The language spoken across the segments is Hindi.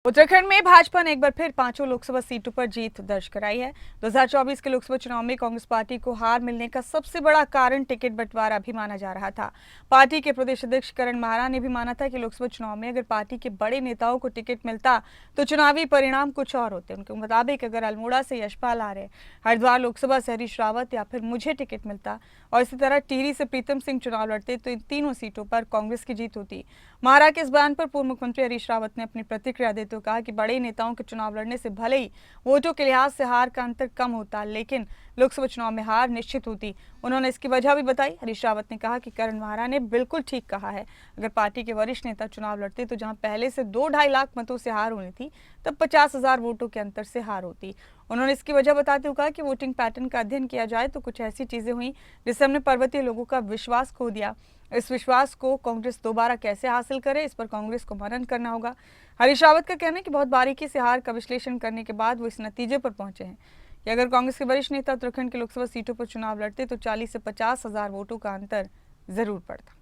उत्तराखंड में भाजपा ने एक बार फिर पांचों लोकसभा सीटों पर जीत दर्ज कराई है। 2024 के लोकसभा चुनाव में कांग्रेस पार्टी को हार मिलने का सबसे बड़ा कारण टिकट बंटवारा भी माना जा रहा था। पार्टी के प्रदेश अध्यक्ष करण माहरा ने भी माना था कि लोकसभा चुनाव में अगर पार्टी के बड़े नेताओं को टिकट मिलता तो चुनावी परिणाम कुछ और होते। उनके मुताबिक अगर अल्मोड़ा से यशपाल आर्य, हरिद्वार लोकसभा से हरीश रावत या फिर मुझे टिकट मिलता और इसी तरह टिहरी से प्रीतम सिंह चुनाव लड़ते तो इन तीनों सीटों पर कांग्रेस की जीत होती। माहरा के इस बयान पर पूर्व मुख्यमंत्री हरीश रावत ने अपनी प्रतिक्रिया देते हुए कहा कि बड़े नेताओं के चुनाव लड़ने से भले ही वोटों के लिहाज से हार का अंतर कम होता, लेकिन लोकसभा चुनाव में हार निश्चित होती। उन्होंने इसकी वजह भी बताई। हरीश रावत ने कहा कि करण माहरा ने बिल्कुल ठीक कहा है। अगर पार्टी के वरिष्ठ नेता चुनाव लड़ते तो जहां पहले से 2-2.5 लाख मतों से हार होनी थी, तब 50,000 वोटों के अंतर से हार होती। उन्होंने इसकी वजह बताते हुए कहा कि वोटिंग पैटर्न का अध्ययन किया जाए तो कुछ ऐसी चीजें हुई जिससे हमने पर्वतीय लोगों का विश्वास खो दिया। इस विश्वास को कांग्रेस दोबारा कैसे हासिल करे, इस पर कांग्रेस को मनन करना होगा। हरीश रावत का कहना है कि बहुत बारीकी से हार का विश्लेषण करने के बाद वो इस नतीजे पर पहुंचे हैं कि अगर कांग्रेस के वरिष्ठ नेता उत्तराखंड के लोकसभा सीटों पर चुनाव लड़ते तो 40 से 50,000 वोटों का अंतर जरूर पड़ता।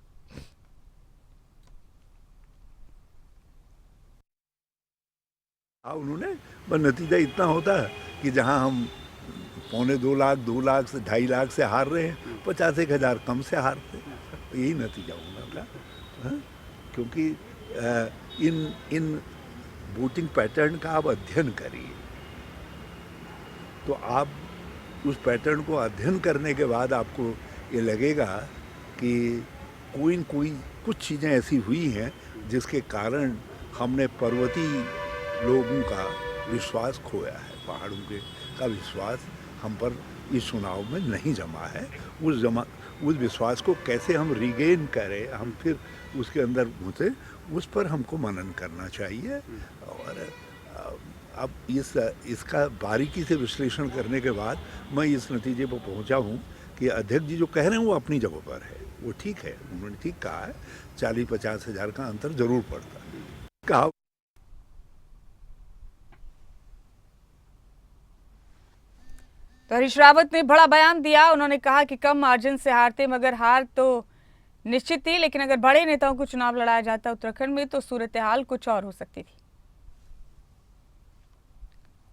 उन्होंने बस नतीजा इतना होता है कि जहां हम 2.25 लाख 2 लाख से 2.5 लाख से हार रहे हैं, 50,000 कम से हारते, यही नतीजा होगा था। क्योंकि इन वोटिंग पैटर्न का आप अध्ययन करिए तो आप उस पैटर्न को अध्ययन करने के बाद आपको ये लगेगा कि कोई न कोई कुछ चीज़ें ऐसी हुई हैं जिसके कारण हमने पर्वतीय लोगों का विश्वास खोया है। पहाड़ों का विश्वास हम पर इस चुनाव में नहीं जमा है। उस विश्वास को कैसे हम रिगेन करें, हम फिर उसके अंदर घुसे, उस पर हमको मनन करना चाहिए। और अब इसका बारीकी से विश्लेषण करने के बाद मैं इस नतीजे पर पहुंचा हूं कि अध्यक्ष जी जो कह रहे हैं वो अपनी जगह पर है, वो ठीक है, उन्होंने ठीक कहा है। 40-50 हज़ार का अंतर जरूर पड़ता है। कहा तो हरीश रावत ने बड़ा बयान दिया। उन्होंने कहा कि कम मार्जिन से हारते, मगर हार तो निश्चित थी, लेकिन अगर बड़े नेताओं को चुनाव लड़ाया जाता उत्तराखंड में तो सूरत हाल कुछ और हो सकती थी।